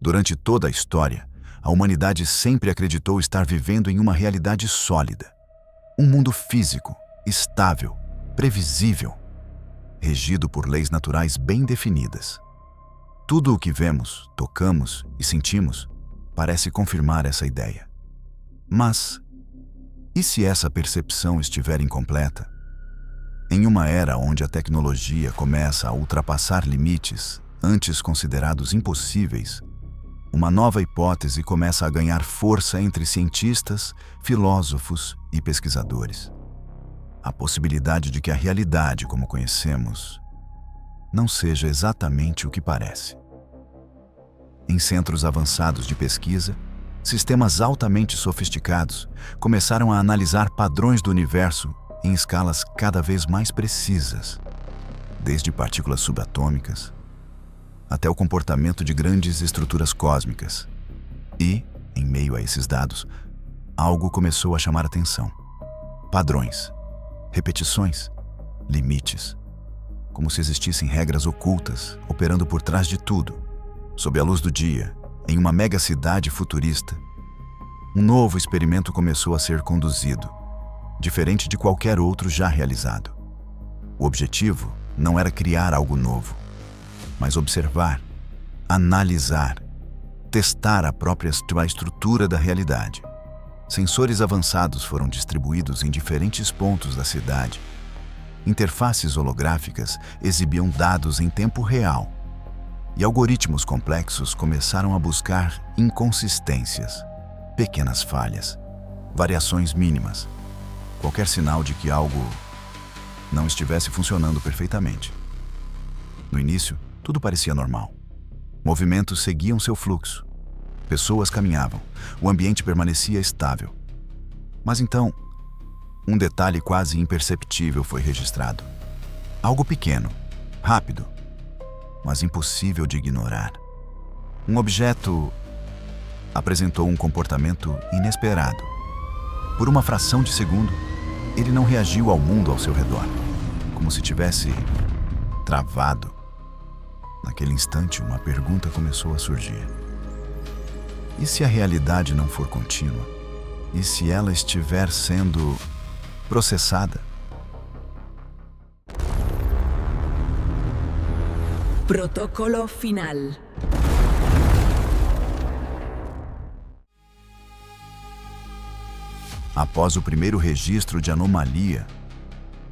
Durante toda a história, a humanidade sempre acreditou estar vivendo em uma realidade sólida. Um mundo físico, estável, previsível, regido por leis naturais bem definidas. Tudo o que vemos, tocamos e sentimos parece confirmar essa ideia. Mas, e se essa percepção estiver incompleta? Em uma era onde a tecnologia começa a ultrapassar limites antes considerados impossíveis, uma nova hipótese começa a ganhar força entre cientistas, filósofos e pesquisadores. A possibilidade de que a realidade como conhecemos não seja exatamente o que parece. Em centros avançados de pesquisa, sistemas altamente sofisticados começaram a analisar padrões do universo em escalas cada vez mais precisas, desde partículas subatômicas até o comportamento de grandes estruturas cósmicas. E, em meio a esses dados, algo começou a chamar atenção. Padrões, repetições, limites, como se existissem regras ocultas operando por trás de tudo. Sob a luz do dia, em uma megacidade futurista, um novo experimento começou a ser conduzido, diferente de qualquer outro já realizado. O objetivo não era criar algo novo, mas observar, analisar, testar a própria estrutura da realidade. Sensores avançados foram distribuídos em diferentes pontos da cidade. Interfaces holográficas exibiam dados em tempo real, e algoritmos complexos começaram a buscar inconsistências, pequenas falhas, variações mínimas, qualquer sinal de que algo não estivesse funcionando perfeitamente. No início, tudo parecia normal. Movimentos seguiam seu fluxo. Pessoas caminhavam. O ambiente permanecia estável. Mas então, um detalhe quase imperceptível foi registrado. Algo pequeno, rápido, mas impossível de ignorar. Um objeto apresentou um comportamento inesperado. Por uma fração de segundo, ele não reagiu ao mundo ao seu redor, como se tivesse travado. Naquele instante, uma pergunta começou a surgir. E se a realidade não for contínua? E se ela estiver sendo processada? Protocolo final. Após o primeiro registro de anomalia,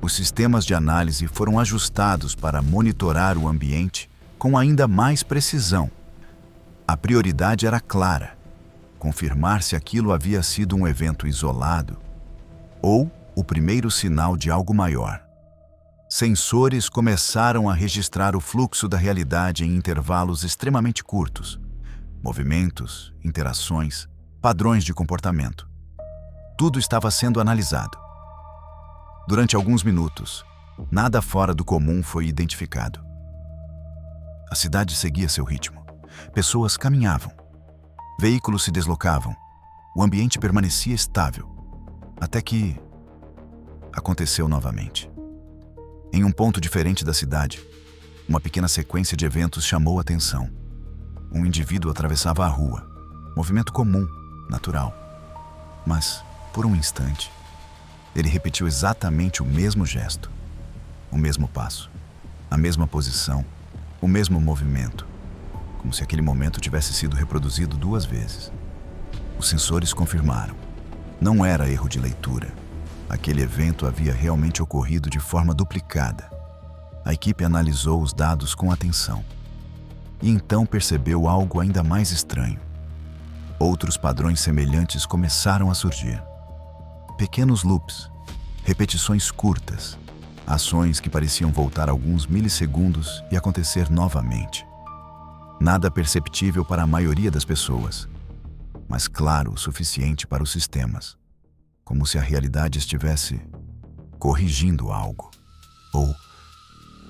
os sistemas de análise foram ajustados para monitorar o ambiente com ainda mais precisão. A prioridade era clara: confirmar se aquilo havia sido um evento isolado ou o primeiro sinal de algo maior. Sensores começaram a registrar o fluxo da realidade em intervalos extremamente curtos. Movimentos, interações, padrões de comportamento. Tudo estava sendo analisado. Durante alguns minutos, nada fora do comum foi identificado. A cidade seguia seu ritmo. Pessoas caminhavam. Veículos se deslocavam. O ambiente permanecia estável. Até que aconteceu novamente. Em um ponto diferente da cidade, uma pequena sequência de eventos chamou a atenção. Um indivíduo atravessava a rua. Movimento comum, natural. Mas, por um instante, ele repetiu exatamente o mesmo gesto, o mesmo passo, a mesma posição, o mesmo movimento, como se aquele momento tivesse sido reproduzido 2 vezes. Os sensores confirmaram. Não era erro de leitura. Aquele evento havia realmente ocorrido de forma duplicada. A equipe analisou os dados com atenção. E então percebeu algo ainda mais estranho. Outros padrões semelhantes começaram a surgir. Pequenos loops, repetições curtas, ações que pareciam voltar alguns milissegundos e acontecer novamente. Nada perceptível para a maioria das pessoas, mas claro o suficiente para os sistemas, como se a realidade estivesse corrigindo algo, ou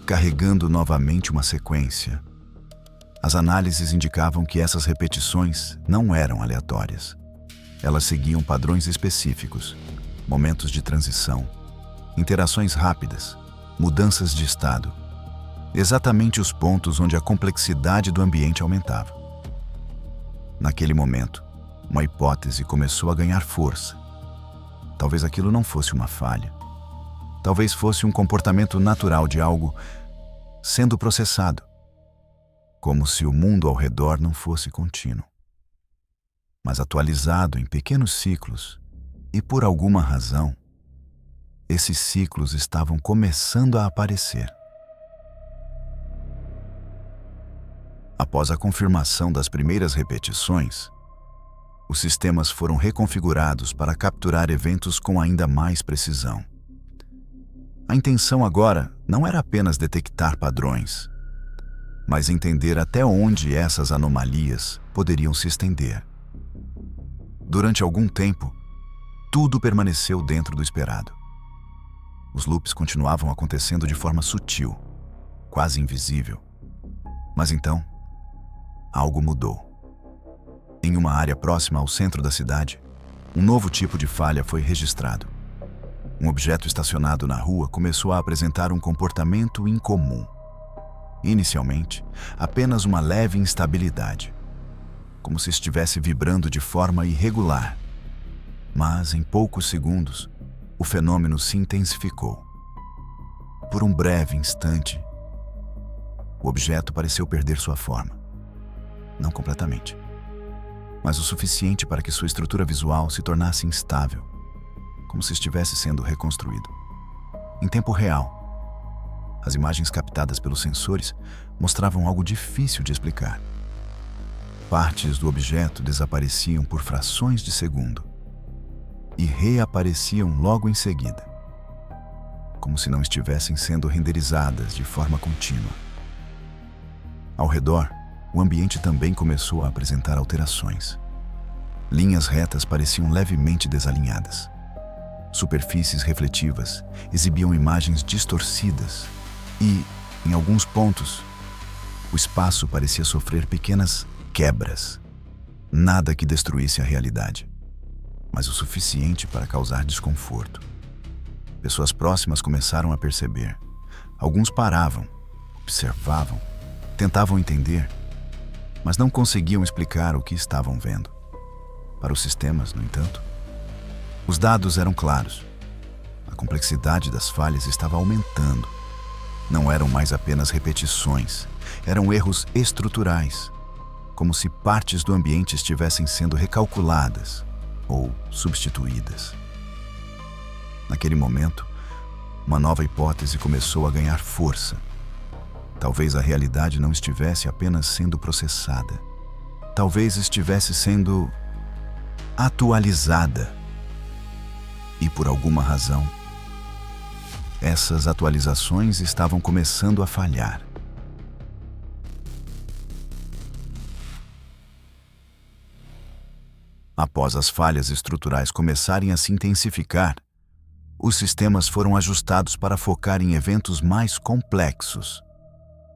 carregando novamente uma sequência. As análises indicavam que essas repetições não eram aleatórias. Elas seguiam padrões específicos, momentos de transição, interações rápidas, mudanças de estado, exatamente os pontos onde a complexidade do ambiente aumentava. Naquele momento, uma hipótese começou a ganhar força. Talvez aquilo não fosse uma falha. Talvez fosse um comportamento natural de algo sendo processado, como se o mundo ao redor não fosse contínuo, mas atualizado em pequenos ciclos, e por alguma razão, esses ciclos estavam começando a aparecer. Após a confirmação das primeiras repetições, os sistemas foram reconfigurados para capturar eventos com ainda mais precisão. A intenção agora não era apenas detectar padrões, mas entender até onde essas anomalias poderiam se estender. Durante algum tempo, tudo permaneceu dentro do esperado. Os loops continuavam acontecendo de forma sutil, quase invisível. Mas então, algo mudou. Em uma área próxima ao centro da cidade, um novo tipo de falha foi registrado. Um objeto estacionado na rua começou a apresentar um comportamento incomum. Inicialmente, apenas uma leve instabilidade, como se estivesse vibrando de forma irregular. Mas, em poucos segundos, o fenômeno se intensificou. Por um breve instante, o objeto pareceu perder sua forma. Não completamente, mas o suficiente para que sua estrutura visual se tornasse instável, como se estivesse sendo reconstruído. Em tempo real, as imagens captadas pelos sensores mostravam algo difícil de explicar. Partes do objeto desapareciam por frações de segundo e reapareciam logo em seguida, como se não estivessem sendo renderizadas de forma contínua. Ao redor, o ambiente também começou a apresentar alterações. Linhas retas pareciam levemente desalinhadas. Superfícies refletivas exibiam imagens distorcidas e, em alguns pontos, o espaço parecia sofrer pequenas quebras. Nada que destruísse a realidade, mas o suficiente para causar desconforto. Pessoas próximas começaram a perceber. Alguns paravam, observavam, tentavam entender, mas não conseguiam explicar o que estavam vendo. Para os sistemas, no entanto, os dados eram claros. A complexidade das falhas estava aumentando. Não eram mais apenas repetições, eram erros estruturais, como se partes do ambiente estivessem sendo recalculadas ou substituídas. Naquele momento, uma nova hipótese começou a ganhar força. Talvez a realidade não estivesse apenas sendo processada. Talvez estivesse sendo atualizada. E por alguma razão, essas atualizações estavam começando a falhar. Após as falhas estruturais começarem a se intensificar, os sistemas foram ajustados para focar em eventos mais complexos.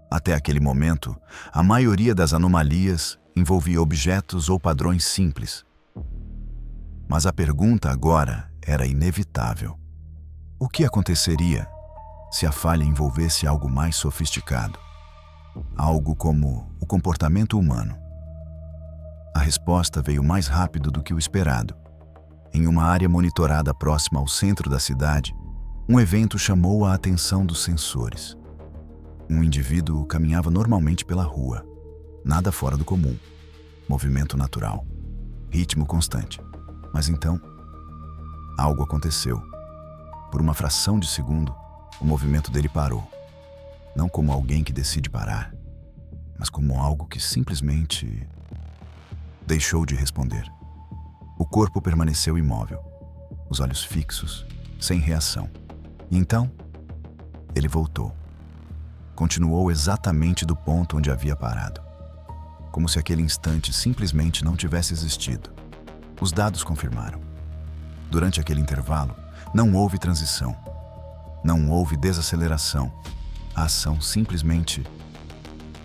Até aquele momento, a maioria das anomalias envolvia objetos ou padrões simples. Mas a pergunta agora era inevitável. O que aconteceria se a falha envolvesse algo mais sofisticado? Algo como o comportamento humano. A resposta veio mais rápido do que o esperado. Em uma área monitorada próxima ao centro da cidade, um evento chamou a atenção dos sensores. Um indivíduo caminhava normalmente pela rua, nada fora do comum, movimento natural, ritmo constante. Mas então, algo aconteceu. Por uma fração de segundo, o movimento dele parou. Não como alguém que decide parar, mas como algo que simplesmente deixou de responder. O corpo permaneceu imóvel, os olhos fixos, sem reação. E então, ele voltou. Continuou exatamente do ponto onde havia parado, como se aquele instante simplesmente não tivesse existido. Os dados confirmaram. Durante aquele intervalo, não houve transição, não houve desaceleração. A ação simplesmente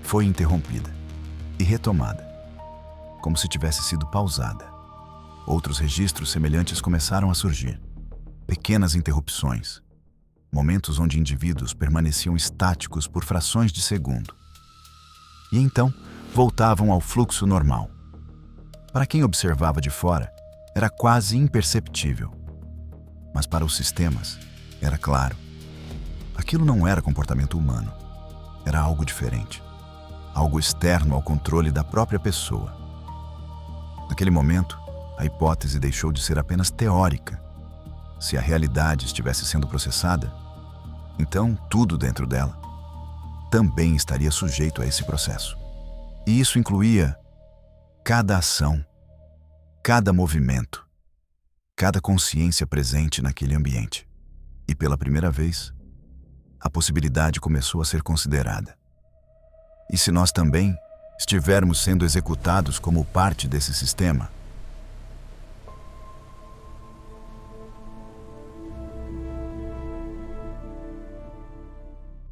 foi interrompida e retomada, como se tivesse sido pausada. Outros registros semelhantes começaram a surgir. Pequenas interrupções, momentos onde indivíduos permaneciam estáticos por frações de segundo. E então, voltavam ao fluxo normal. Para quem observava de fora, era quase imperceptível. Mas para os sistemas, era claro. Aquilo não era comportamento humano. Era algo diferente. Algo externo ao controle da própria pessoa. Naquele momento, a hipótese deixou de ser apenas teórica. Se a realidade estivesse sendo processada, então tudo dentro dela também estaria sujeito a esse processo. E isso incluía cada ação, cada movimento, cada consciência presente naquele ambiente. E pela primeira vez, a possibilidade começou a ser considerada. E se nós também estivermos sendo executados como parte desse sistema?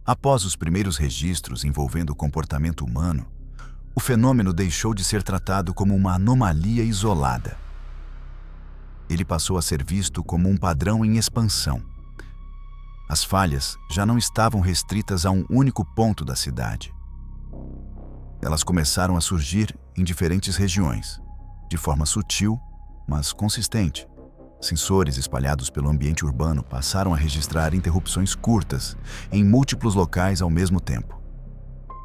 Após os primeiros registros envolvendo o comportamento humano, o fenômeno deixou de ser tratado como uma anomalia isolada. Ele passou a ser visto como um padrão em expansão. As falhas já não estavam restritas a um único ponto da cidade. Elas começaram a surgir em diferentes regiões, de forma sutil, mas consistente. Sensores espalhados pelo ambiente urbano passaram a registrar interrupções curtas em múltiplos locais ao mesmo tempo.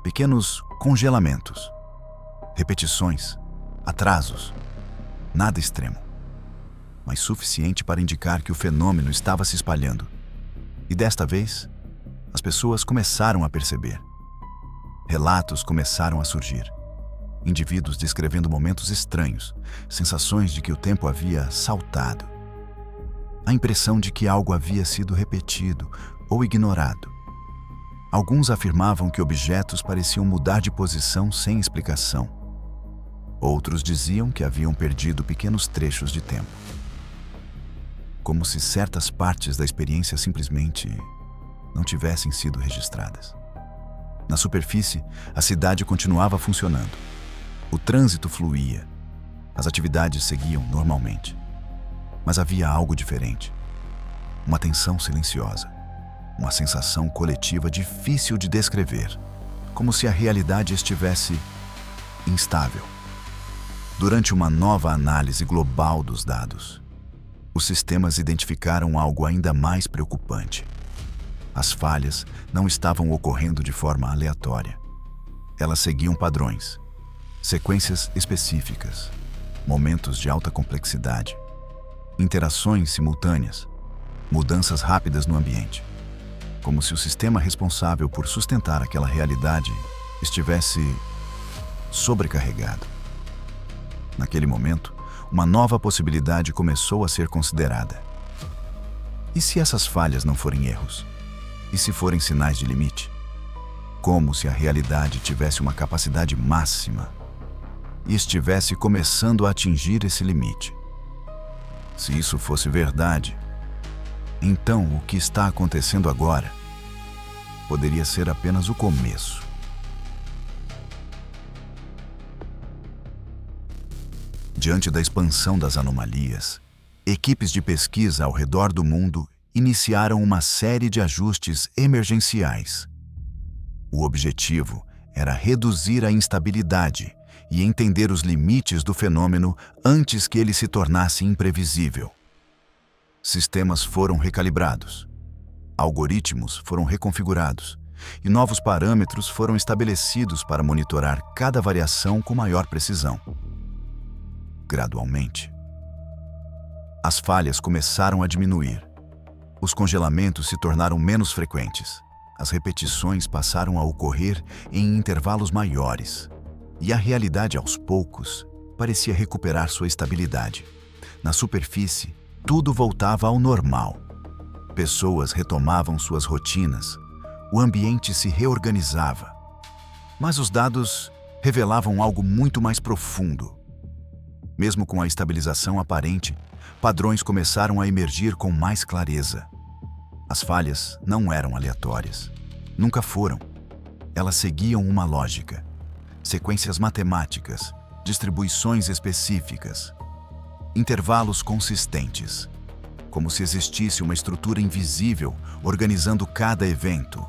Pequenos congelamentos, repetições, atrasos, nada extremo, mas suficiente para indicar que o fenômeno estava se espalhando. E desta vez, as pessoas começaram a perceber. Relatos começaram a surgir. Indivíduos descrevendo momentos estranhos, sensações de que o tempo havia saltado. A impressão de que algo havia sido repetido ou ignorado. Alguns afirmavam que objetos pareciam mudar de posição sem explicação. Outros diziam que haviam perdido pequenos trechos de tempo. Como se certas partes da experiência simplesmente não tivessem sido registradas. Na superfície, a cidade continuava funcionando. O trânsito fluía. As atividades seguiam normalmente. Mas havia algo diferente. Uma tensão silenciosa. Uma sensação coletiva difícil de descrever. Como se a realidade estivesse instável. Durante uma nova análise global dos dados, os sistemas identificaram algo ainda mais preocupante. As falhas não estavam ocorrendo de forma aleatória. Elas seguiam padrões, sequências específicas, momentos de alta complexidade, interações simultâneas, mudanças rápidas no ambiente, como se o sistema responsável por sustentar aquela realidade estivesse sobrecarregado. Naquele momento, uma nova possibilidade começou a ser considerada. E se essas falhas não forem erros? E se forem sinais de limite? Como se a realidade tivesse uma capacidade máxima e estivesse começando a atingir esse limite? Se isso fosse verdade, então o que está acontecendo agora poderia ser apenas o começo. Diante da expansão das anomalias, equipes de pesquisa ao redor do mundo iniciaram uma série de ajustes emergenciais. O objetivo era reduzir a instabilidade e entender os limites do fenômeno antes que ele se tornasse imprevisível. Sistemas foram recalibrados, algoritmos foram reconfigurados e novos parâmetros foram estabelecidos para monitorar cada variação com maior precisão. Gradualmente, as falhas começaram a diminuir. Os congelamentos se tornaram menos frequentes. As repetições passaram a ocorrer em intervalos maiores. E a realidade, aos poucos, parecia recuperar sua estabilidade. Na superfície, tudo voltava ao normal. Pessoas retomavam suas rotinas. O ambiente se reorganizava. Mas os dados revelavam algo muito mais profundo. Mesmo com a estabilização aparente, padrões começaram a emergir com mais clareza. As falhas não eram aleatórias. Nunca foram. Elas seguiam uma lógica. Sequências matemáticas, distribuições específicas, intervalos consistentes. Como se existisse uma estrutura invisível organizando cada evento.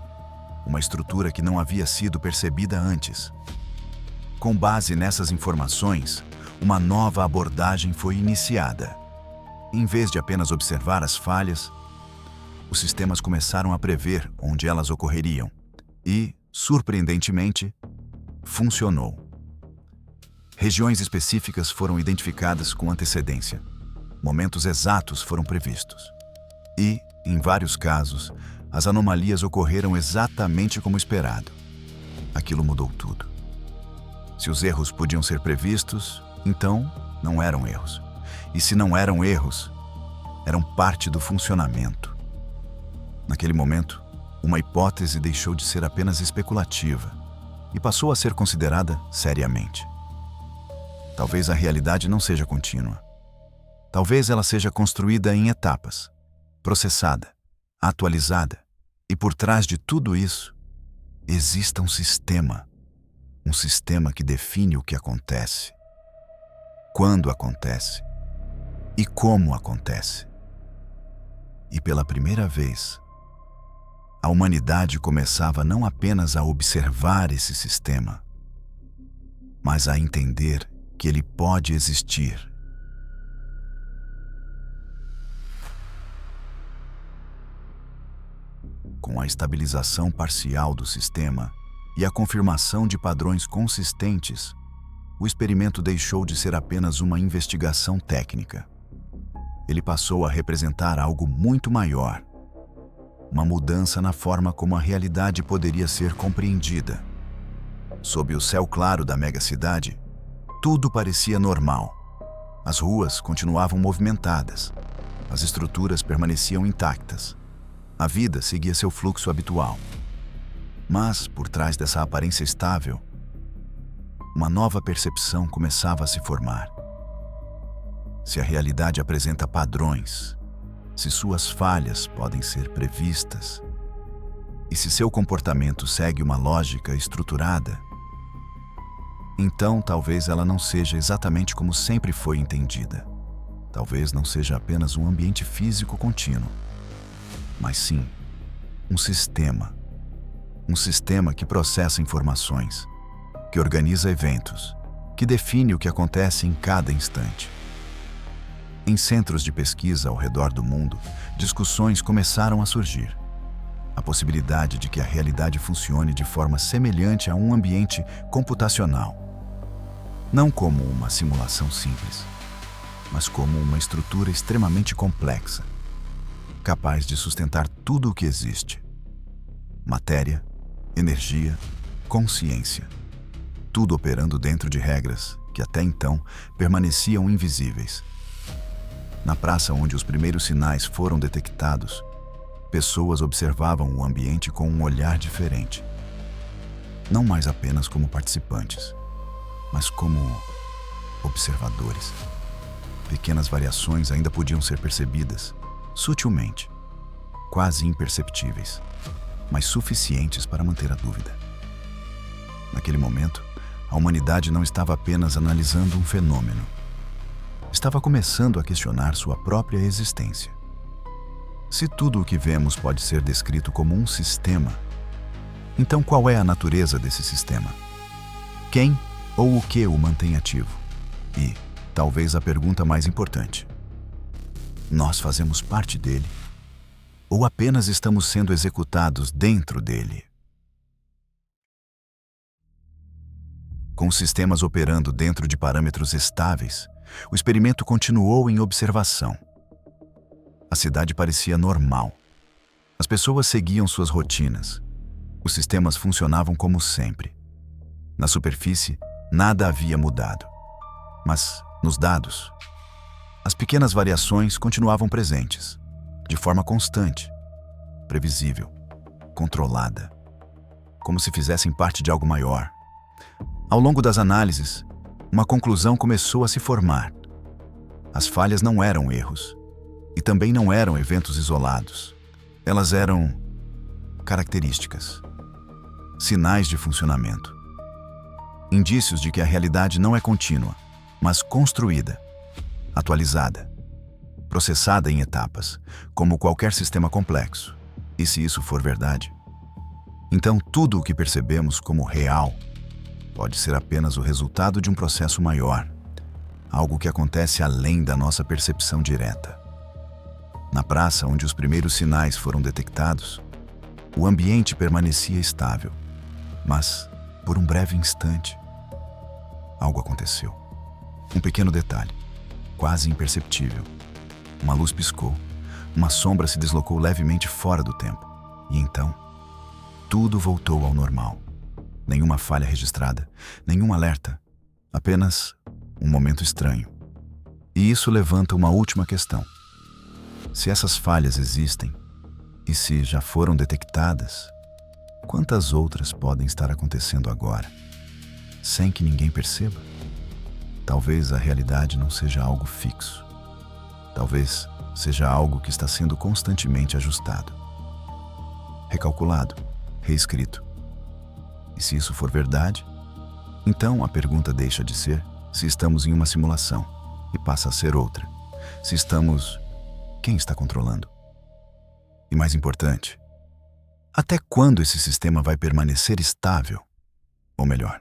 Uma estrutura que não havia sido percebida antes. Com base nessas informações, uma nova abordagem foi iniciada. Em vez de apenas observar as falhas, os sistemas começaram a prever onde elas ocorreriam e, surpreendentemente, funcionou. Regiões específicas foram identificadas com antecedência. Momentos exatos foram previstos. E, em vários casos, as anomalias ocorreram exatamente como esperado. Aquilo mudou tudo. Se os erros podiam ser previstos, então não eram erros. E se não eram erros, eram parte do funcionamento. Naquele momento, uma hipótese deixou de ser apenas especulativa e passou a ser considerada seriamente. Talvez a realidade não seja contínua. Talvez ela seja construída em etapas, processada, atualizada, e por trás de tudo isso, exista um sistema que define o que acontece, quando acontece e como acontece. E pela primeira vez, a humanidade começava não apenas a observar esse sistema, mas a entender que ele pode existir. Com a estabilização parcial do sistema e a confirmação de padrões consistentes, o experimento deixou de ser apenas uma investigação técnica. Ele passou a representar algo muito maior, uma mudança na forma como a realidade poderia ser compreendida. Sob o céu claro da megacidade, tudo parecia normal. As ruas continuavam movimentadas, as estruturas permaneciam intactas. A vida seguia seu fluxo habitual. Mas, por trás dessa aparência estável, uma nova percepção começava a se formar. Se a realidade apresenta padrões, se suas falhas podem ser previstas, e se seu comportamento segue uma lógica estruturada, então talvez ela não seja exatamente como sempre foi entendida. Talvez não seja apenas um ambiente físico contínuo, mas sim um sistema que processa informações, que organiza eventos, que define o que acontece em cada instante. Em centros de pesquisa ao redor do mundo, discussões começaram a surgir. A possibilidade de que a realidade funcione de forma semelhante a um ambiente computacional. Não como uma simulação simples, mas como uma estrutura extremamente complexa, capaz de sustentar tudo o que existe. Matéria, energia, consciência. Tudo operando dentro de regras que até então permaneciam invisíveis. Na praça onde os primeiros sinais foram detectados, pessoas observavam o ambiente com um olhar diferente. Não mais apenas como participantes, mas como observadores. Pequenas variações ainda podiam ser percebidas, sutilmente, quase imperceptíveis, mas suficientes para manter a dúvida. Naquele momento, a humanidade não estava apenas analisando um fenômeno. Estava começando a questionar sua própria existência. Se tudo o que vemos pode ser descrito como um sistema, então qual é a natureza desse sistema? Quem ou o que o mantém ativo? E, talvez a pergunta mais importante: nós fazemos parte dele? Ou apenas estamos sendo executados dentro dele? Com os sistemas operando dentro de parâmetros estáveis, o experimento continuou em observação. A cidade parecia normal. As pessoas seguiam suas rotinas. Os sistemas funcionavam como sempre. Na superfície, nada havia mudado. Mas, nos dados, as pequenas variações continuavam presentes, de forma constante, previsível, controlada, como se fizessem parte de algo maior. Ao longo das análises, uma conclusão começou a se formar. As falhas não eram erros, e também não eram eventos isolados. Elas eram características, sinais de funcionamento, indícios de que a realidade não é contínua, mas construída, atualizada, processada em etapas, como qualquer sistema complexo. E se isso for verdade, então tudo o que percebemos como real pode ser apenas o resultado de um processo maior, algo que acontece além da nossa percepção direta. Na praça onde os primeiros sinais foram detectados, o ambiente permanecia estável, mas, por um breve instante, algo aconteceu. Um pequeno detalhe, quase imperceptível. Uma luz piscou, uma sombra se deslocou levemente fora do tempo, e então, tudo voltou ao normal. Nenhuma falha registrada, nenhum alerta, apenas um momento estranho. E isso levanta uma última questão. Se essas falhas existem, e se já foram detectadas, quantas outras podem estar acontecendo agora, sem que ninguém perceba? Talvez a realidade não seja algo fixo. Talvez seja algo que está sendo constantemente ajustado, recalculado, reescrito. E se isso for verdade, então a pergunta deixa de ser se estamos em uma simulação e passa a ser outra. Se estamos, quem está controlando? E mais importante, até quando esse sistema vai permanecer estável? Ou melhor,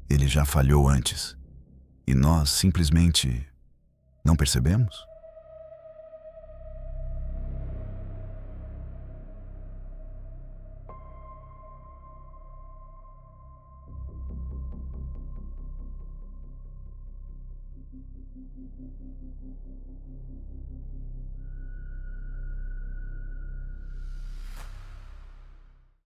ele já falhou antes e nós simplesmente não percebemos?